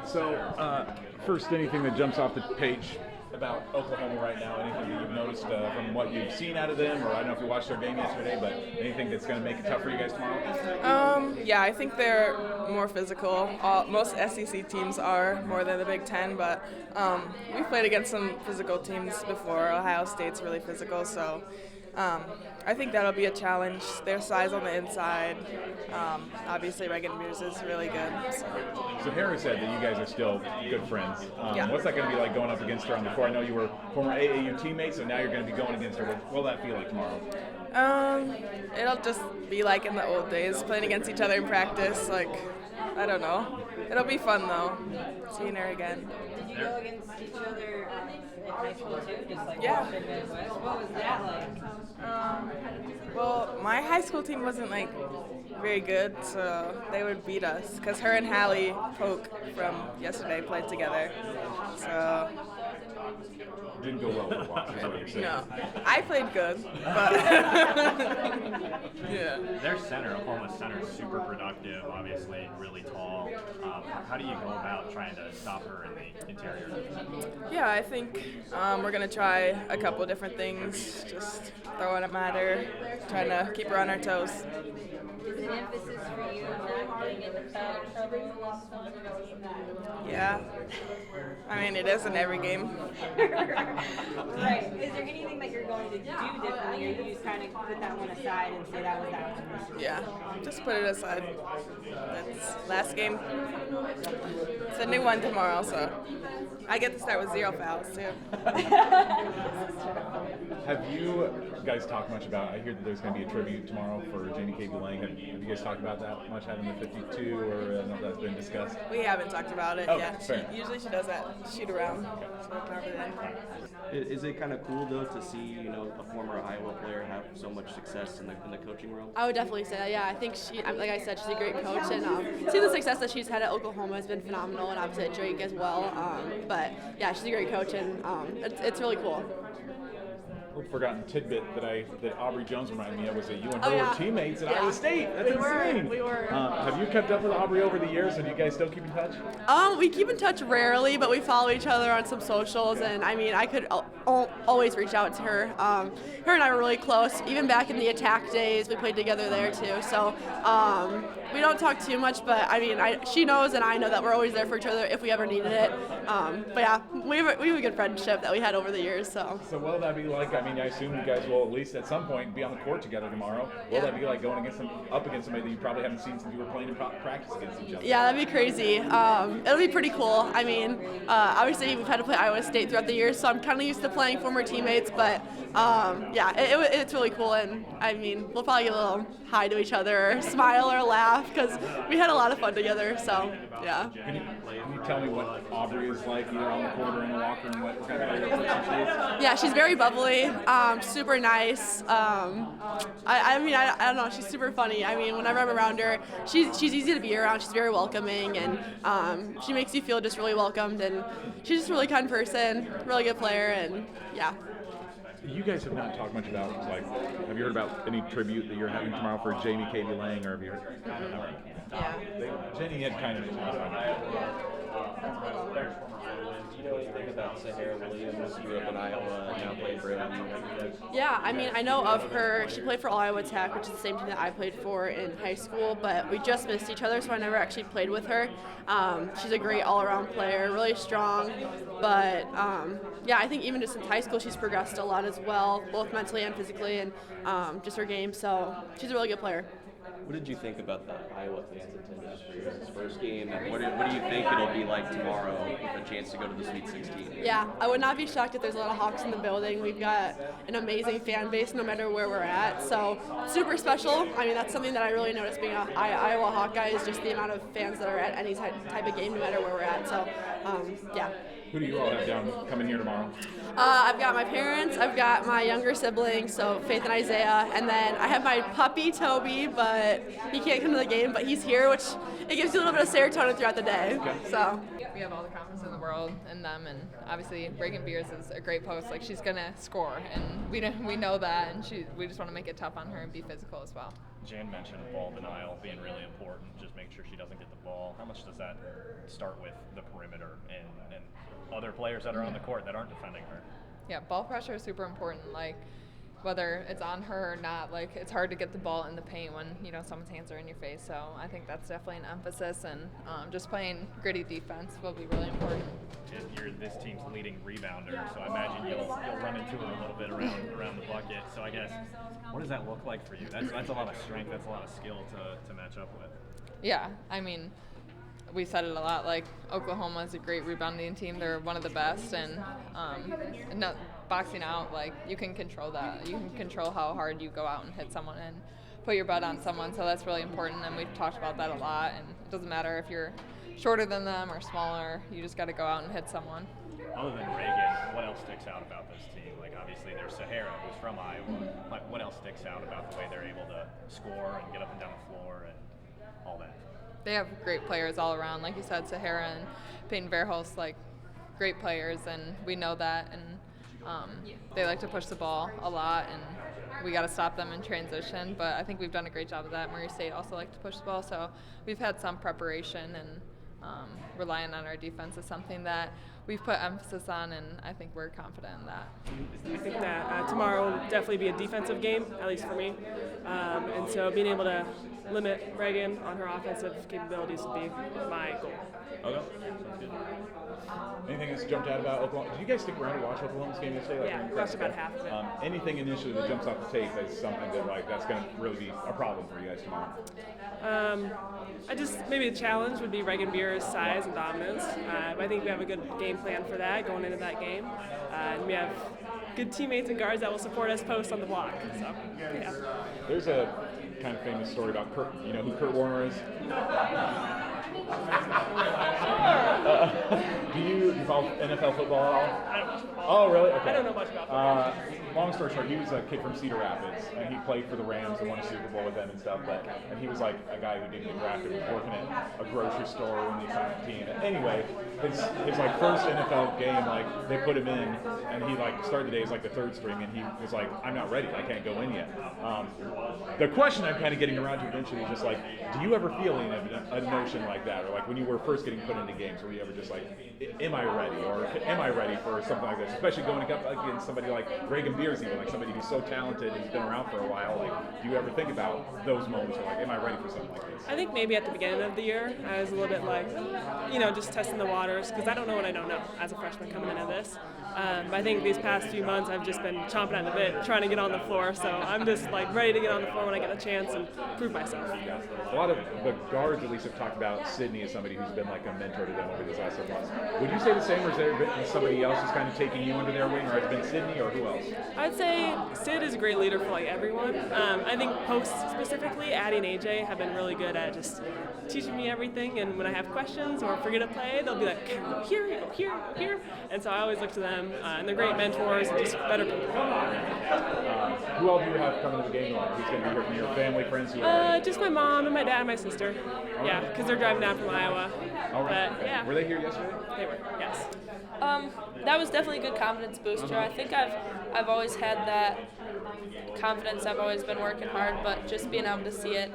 So, first, anything that jumps off the page about Oklahoma right now? Anything that you've noticed from what you've seen out of them, or I don't know if you watched their game yesterday, but anything that's going to make it tough for you guys tomorrow? Yeah, I think they're more physical. Most SEC teams are more than the Big Ten, but we've played against some physical teams before. Ohio State's really physical, so I think that'll be a challenge. Their size on the inside. Obviously, Reagan Mears is really good. So Harry said that you guys are still good friends. Yeah. What's that going to be like going up against her on the court? I know you were former AAU teammates, so now you're going to be going against her. What will that feel like tomorrow? It'll just be like in the old days, playing against each other in practice. Like, I don't know. It'll be fun though, seeing her again. Did you go against each other in high school too? Just like Yeah. the Midwest? What was that like? Well, my high school team wasn't like very good, so they would beat us because her and Hallie Polk from yesterday played together. So Didn't go well for a while, is what you're saying. no, I played good, but yeah. Their center, Oklahoma's center, is super productive, obviously really tall. How do you go about trying to stop her in the interior? Yeah, I think we're going to try a couple different things, just throwing it at her, trying to keep her on her toes. Is an emphasis for you not getting into foul trouble in this one? Yeah. I mean, it is in every game. Right. Is there anything that you're going to do differently, or you just kind of put that one aside and say that was that one? Yeah, just put it aside. That's last game. It's a new one tomorrow, so I get to start with 0 fouls, too. Have you guys talked much about, I hear that there's going to be a tribute tomorrow for Jennie Baranczyk. Have you guys talked about that much, having the 52, or I don't know if that's been discussed? We haven't talked about it Okay, yet. fair. Usually she does that shoot around. So we'll cover that. Is it kind of cool though to see a former Iowa player have so much success in the coaching world? I would definitely say that. Yeah, I think she, like I said, she's a great coach, and see the success that she's had at Oklahoma has been phenomenal, and obviously at Drake as well. But yeah, she's a great coach, and it's really cool. Forgotten tidbit that Aubrey Jones reminded me of was that you and her Oh, yeah. were teammates at Yeah. Iowa State. That's We were. insane. We were. Have you kept up with Aubrey over the years, and do you guys still keep in touch? We keep in touch rarely, but we follow each other on some socials, and I mean, I could always reach out to her. Her and I were really close, even back in the attack days. We played together there too. So we don't talk too much, but I mean, she knows, and I know that we're always there for each other if we ever needed it. But yeah, we have a good friendship that we had over the years. So what will that be like? I mean, I assume you guys will at least at some point be on the court together tomorrow. What will that be like going up against somebody that you probably haven't seen since you were playing in practice against each other? yeah, that'd be crazy. It'll be pretty cool. I mean, obviously we've had to play Iowa State throughout the years, so I'm kind of used to playing former teammates. But yeah, it's really cool, and I mean, we'll probably get a little hi to each other, or smile or laugh, because we had a lot of fun together. So yeah. Can you tell me what Aubrey is like, either on the court or in the locker room? What kind of player she is? Yeah, she's very bubbly, super nice. I mean, I don't know, she's super funny. I mean, whenever I'm around her, she's easy to be around. She's very welcoming, and she makes you feel just really welcomed. And she's just a really kind person, really good player, and yeah. You guys have not talked much about, like, have you heard about any tribute that you're having tomorrow for Jamie Lang, or have you heard? Yeah. Jennie had kind of mentioned Do you know anything about Sahara Williams? You up in Iowa, now playing for him? Yeah, I mean, I know of her. She played for Iowa Tech, which is the same team that I played for in high school, but we just missed each other, so I never actually played with her. She's a great all-around player, really strong, but yeah, I think even just since high school, she's progressed a lot as well, both mentally and physically, and just her game, so she's a really good player. What did you think about the Iowa fans' attendance for his first game, and what do you think it'll be like tomorrow with a chance to go to the Sweet 16? Yeah, I would not be shocked if there's a lot of Hawks in the building. We've got an amazing fan base no matter where we're at, so super special. I mean, that's something that I really noticed being an Iowa Hawkeye is just the amount of fans that are at any type of game no matter where we're at, so yeah. Who do you all have down coming here tomorrow? I've got my parents, I've got my younger siblings, so Faith and Isaiah, and then I have my puppy, Toby, but he can't come to the game, but he's here, which it gives you a little bit of serotonin throughout the day. So we have all the confidence in the world in them, and obviously Reagan Beers is a great post. Like, she's gonna score, and we know that, and we just want to make it tough on her and be physical as well. Jan mentioned ball denial being really important, just make sure she doesn't get the ball. How much does that start with the perimeter and other players that are on the court that aren't defending her? Yeah, ball pressure is super important. Like, whether it's on her or not, like, it's hard to get the ball in the paint when, someone's hands are in your face. So I think that's definitely an emphasis, and just playing gritty defense will be really important. You're this team's leading rebounder, so I imagine you'll run into her a little bit around the bucket. So I guess, what does that look like for you? That's a lot of strength, that's a lot of skill to match up with. Yeah, I mean, we said it a lot, like, Oklahoma is a great rebounding team. They're one of the best, and not boxing out, like, you can control that. You can control how hard you go out and hit someone and put your butt on someone, so that's really important, and we've talked about that a lot, and it doesn't matter if you're shorter than them or smaller, you just got to go out and hit someone. Other than Reagan, what else sticks out about this team? Like, obviously there's Sahara, who's from Iowa. Like, what else sticks out about the way they're able to score and get up and down the floor and all that? They have great players all around. Like you said, Sahara and Peyton Verhulst, like, great players, and we know that. And they like to push the ball a lot, and we got to stop them in transition. But I think we've done a great job of that. Murray State also like to push the ball, so we've had some preparation, and relying on our defense is something that we've put emphasis on, and I think we're confident in that. I think that tomorrow will definitely be a defensive game, at least for me. And so being able to limit Reagan on her offensive capabilities would be my goal. Okay. Sounds good. Anything that's jumped out about Oklahoma? Did you guys stick around to watch Oklahoma's game yesterday? Yeah, we watched about half of it. Anything initially that jumps off the tape as something that, like, that's going to really be a problem for you guys tomorrow? Maybe a challenge would be Reagan Beer's size and dominance. I think we have a good game plan for that going into that game. And we have good teammates and guards that will support us post on the block. So, yeah. There's a kind of famous story about Kurt. You know who Kurt Warner is? Do you follow NFL football at all? I don't watch football. Oh, really? Okay. I don't know much about football. Long story short, he was a kid from Cedar Rapids, and he played for the Rams and won a Super Bowl with them and stuff. And he was like a guy who didn't get drafted, was working at a grocery store when they signed the team. Anyway, his like first NFL game, like they put him in, and he like started the day as like the third string, and he was like, "I'm not ready. I can't go in yet." The question I'm kind of getting around to eventually is just like, do you ever feel a notion like that, or like when you were first getting put into games, were you ever just like, "Am I ready?" or "Am I ready for something like this?" Especially going up against somebody like Reagan Beers, even like somebody who's so talented and has been around for a while. Like, do you ever think about those moments, or like, "Am I ready for something like this?" I think maybe at the beginning of the year, I was a little bit like, just testing the waters, because I don't know what I don't know as a freshman coming into this. But I think these past few months, I've just been chomping at the bit, trying to get on the floor. So I'm just like ready to get on the floor when I get the chance and prove myself. Yeah. A lot of the guards at least have talked about Sydney as somebody who's been like a mentor to them over these last several months. Would you say the same, or has there been somebody else who's kind of taking you under their wing, or has it been Sydney, or who else? I'd say Sid is a great leader for like everyone. I think posts specifically, Addie and AJ have been really good at just teaching me everything, and when I have questions or forget a play, they'll be like, "Okay, go here, go here, here," and so I always look to them, and they're great mentors and just better people. Who all do you have coming to the game tomorrow? Who's going to be here from your family, friends? Who are just my mom and my dad and my sister. Yeah, because they're driving down from Iowa. all right. But yeah, Were they here yesterday? they were. Yes. That was definitely a good confidence booster. I think I've always had that confidence. I've always been working hard, but just being able to see it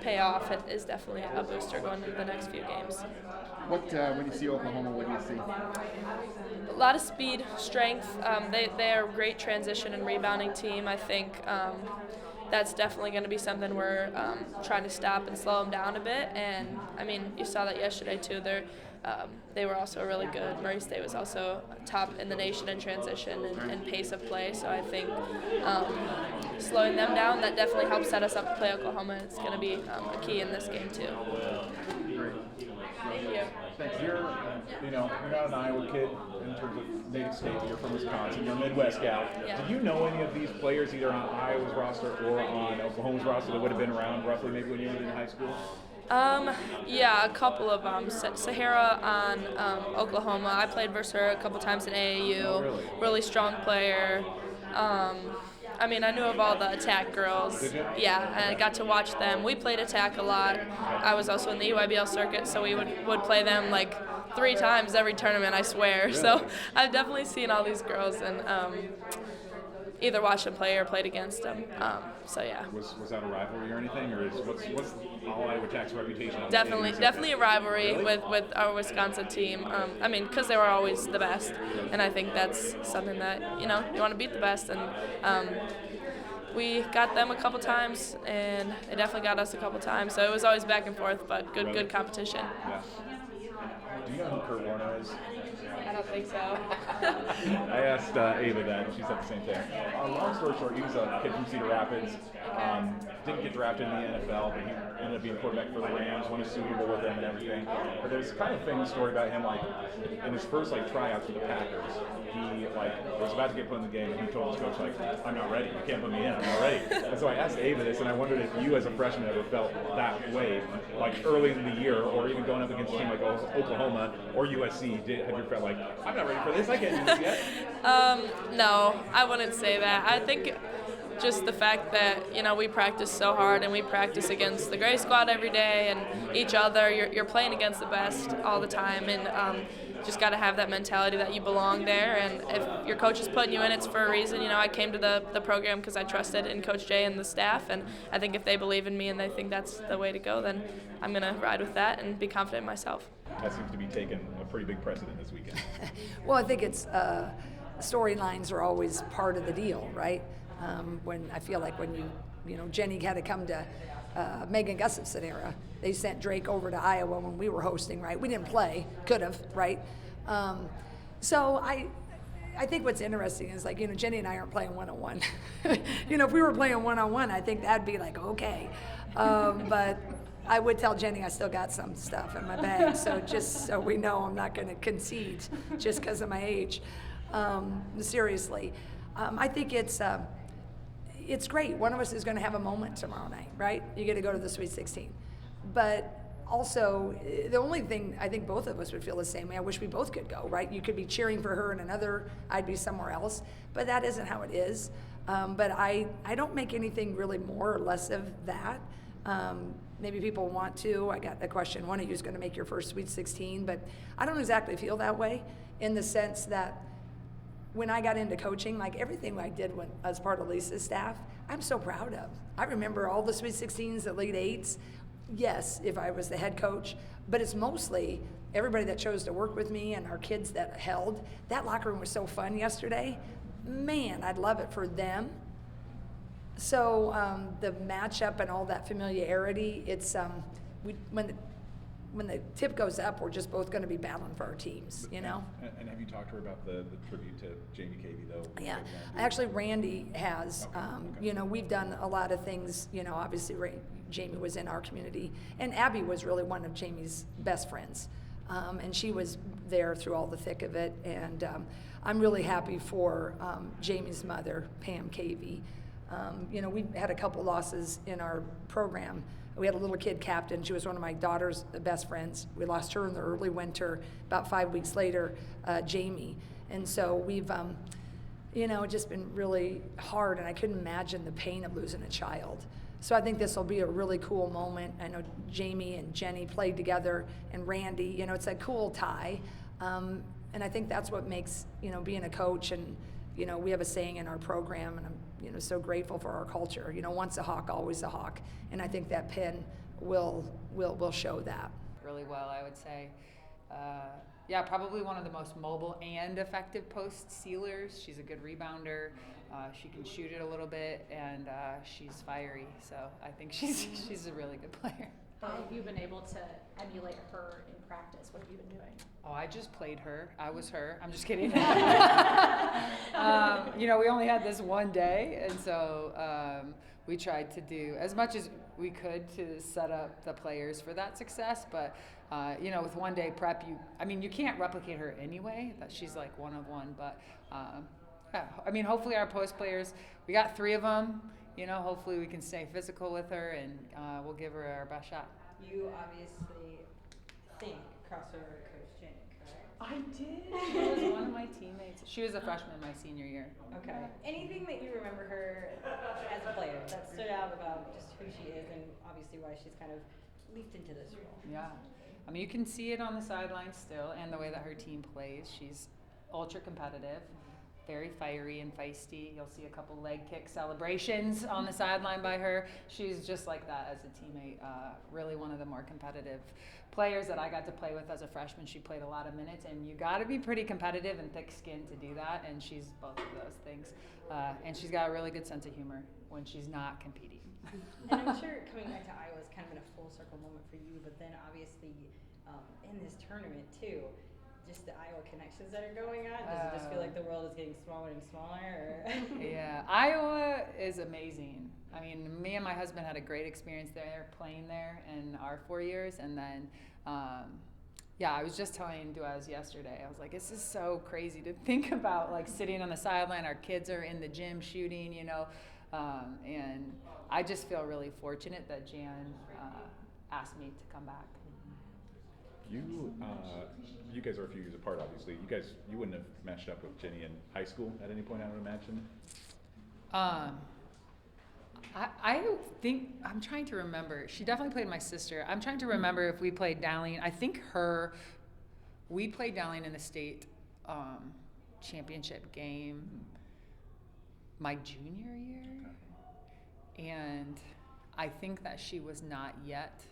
pay off is definitely a booster going into the next few games. When you see Oklahoma, what do you see? A lot of speed, strength. They are a great transition and rebounding team. I think that's definitely going to be something we're trying to stop and slow them down a bit. And I mean, you saw that yesterday too. They were also really good. Murray State was also top in the nation in transition and pace of play. So I think slowing them down, that definitely helps set us up to play Oklahoma. It's going to be a key in this game too. Thank you. You're not an Iowa kid in terms of native state, but you're from Wisconsin. You're a Midwest gal. Yeah. Did you know any of these players either on Iowa's roster or on Oklahoma's roster that would have been around roughly maybe when you were in high school? Yeah, a couple of them. Sahara on Oklahoma. I played versus her a couple times in AAU. Oh, really? Really strong player. I mean, I knew of all the attack girls. Did you? Yeah, I got to watch them. We played attack a lot. I was also in the EYBL circuit, so we would play them like 3 times every tournament, I swear. Really? So I've definitely seen all these girls, and either watched them play or played against them. So yeah. Was that a rivalry or anything, or what's all Iowa Tech's reputation? Definitely a rivalry with our Wisconsin team. I mean, because they were always the best, and I think that's something that you want to beat the best, and we got them a couple times, and they definitely got us a couple times. So it was always back and forth, but good competition. Yeah. Do you know who Kurt Warner is? I don't think so. I asked Ava that, and she said the same thing. Long story short, he was a kid from Cedar Rapids. Didn't get drafted in the NFL, but he ended up being quarterback for the Rams, won a Super Bowl with them and everything. But there's kind of a famous story about him, like in his first tryouts for the Packers, he was about to get put in the game, and he told his coach, I'm not ready. You can't put me in. I'm not ready. And so I asked Ava this, and I wondered if you, as a freshman, ever felt that way, early in the year, or even going up against a team like Oklahoma or USC. Have you felt like, I'm not ready for this, I can't do this yet? No, I wouldn't say that. I think just the fact that, we practice so hard, and we practice against the Gray Squad every day and each other. You're playing against the best all the time, and just got to have that mentality that you belong there, and if your coach is putting you in, it's for a reason. I came to the program because I trusted in Coach Jay and the staff, and I think if they believe in me and they think that's the way to go, then I'm going to ride with that and be confident in myself. That seems to be taking a pretty big precedent this weekend. Well, I think it's storylines are always part of the deal, right? When I feel like when Jennie had to come to Megan Gustafson era, they sent Drake over to Iowa when we were hosting, right? We didn't play, could have, right? So I think what's interesting is Jennie and I aren't playing one-on-one. If we were playing one-on-one, I think that'd be okay. But I would tell Jennie I still got some stuff in my bag, so just so we know I'm not going to concede just because of my age. Seriously, I think it's great. One of us is going to have a moment tomorrow night, right? You get to go to the Sweet 16. But also, the only thing I think both of us would feel the same way. I wish we both could go, right? You could be cheering for her in another, I'd be somewhere else. But that isn't how it is. But I don't make anything really more or less of that. Maybe people want to. I got the question, one of you is going to make your first Sweet 16, but I don't exactly feel that way in the sense that when I got into coaching, everything I did when as part of Lisa's staff, I'm so proud of. I remember all the Sweet 16s, the Elite Eights. Yes, if I was the head coach, but it's mostly everybody that chose to work with me and our kids that held. That locker room was so fun yesterday. Man, I'd love it for them. So the matchup and all that familiarity, it's when the tip goes up, we're just both going to be battling for our teams, And have you talked to her about the tribute to Jamie Cavey, though? Yeah, actually Randy has. Okay. We've done a lot of things. Obviously Jamie was in our community, and Abby was really one of Jamie's best friends, and she was there through all the thick of it. And I'm really happy for Jamie's mother, Pam Cavey. We had a couple losses in our program. We had a little kid captain. She was one of my daughter's best friends. We lost her in the early winter. About 5 weeks later, Jamie. And so we've, just been really hard, and I couldn't imagine the pain of losing a child. So I think this will be a really cool moment. I know Jamie and Jennie played together, and Randy. It's a cool tie. And I think that's what makes, being a coach, and, we have a saying in our program, and I'm, so grateful for our culture. Once a Hawk, always a Hawk. And I think that pin will show that. Really well, I would say. Probably one of the most mobile and effective post sealers. She's a good rebounder. She can shoot it a little bit, and she's fiery. So I think she's a really good player. How have you been able to emulate her in practice? What have you been doing? Oh, I just played her. I was her. I'm just kidding. We only had this one day, and so we tried to do as much as we could to set up the players for that success. But with one day prep, you can't replicate her anyway. That she's like one of one. But hopefully our post players, we got 3 of them. Hopefully we can stay physical with her, and we'll give her our best shot. You obviously think crossover Coach Jennie, correct? I did. She was one of my teammates. She was a freshman my senior year. Okay. Anything that you remember her as a player that stood out about just who she is and obviously why she's kind of leaped into this role? Yeah. You can see it on the sidelines still, and the way that her team plays. She's ultra competitive. very fiery and feisty. You'll see a couple leg kick celebrations on the sideline by her. She's just like that as a teammate. Really one of the more competitive players that I got to play with as a freshman. She played a lot of minutes, and you got to be pretty competitive and thick-skinned to do that, and she's both of those things. And she's got a really good sense of humor when she's not competing. And I'm sure coming back to Iowa is kind of been a full circle moment for you, but then obviously in this tournament too, just the Iowa connections that are going on. Does it just feel like the world is getting smaller and smaller? Or? Yeah, Iowa is amazing. I mean, me and my husband had a great experience there, playing there in our 4 years, and then. Yeah, I was just telling Duaz yesterday, I was like, this is so crazy to think about, like sitting on the sideline, our kids are in the gym shooting, you know, and I just feel really fortunate that Jan asked me to come back. You guys are a few years apart, obviously. You wouldn't have matched up with Jennie in high school at any point, I would imagine? I think, I'm trying to remember. She definitely played my sister. I'm trying to remember if we played Dowling. I think we played Dowling in the state championship game my junior year. And I think that she was not yet.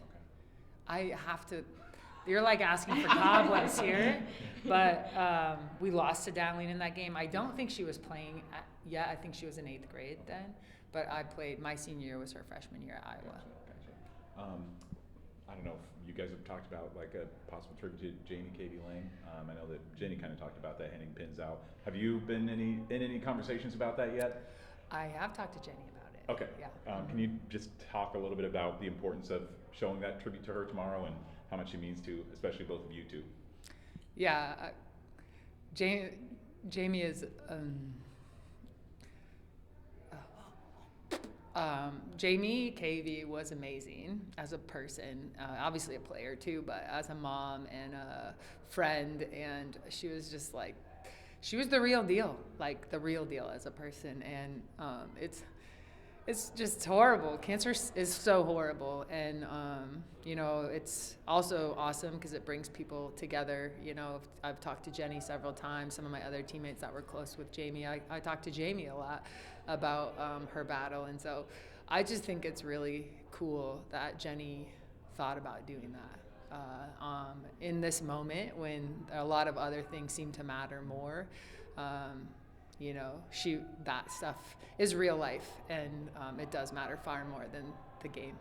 I have to, you're like asking for cobwebs here. But we lost to Dowling in that game. I don't think she was playing yet. I think she was in 8th grade then. But I played, my senior year was her freshman year at Iowa. Gotcha. I don't know if you guys have talked about like a possible trip to Janie Katie Lane. I know that Jennie kind of talked about that, handing pins out. Have you been in any conversations about that yet? I have talked to Jennie about it. Okay. Yeah. Can you just talk a little bit about the importance of showing that tribute to her tomorrow and how much she means to, especially both of you two? Yeah. Jamie is... Jamie Cavey was amazing as a person, obviously a player too, but as a mom and a friend, and she was just like, she was the real deal, like the real deal as a person, and it's just horrible. Cancer is so horrible, and you know, it's also awesome because it brings people together. You know, I've talked to Jennie several times. Some of my other teammates that were close with Jamie, I talked to Jamie a lot about her battle, and so I just think it's really cool that Jennie thought about doing that in this moment when a lot of other things seem to matter more. You know, that stuff is real life, and it does matter far more than the game.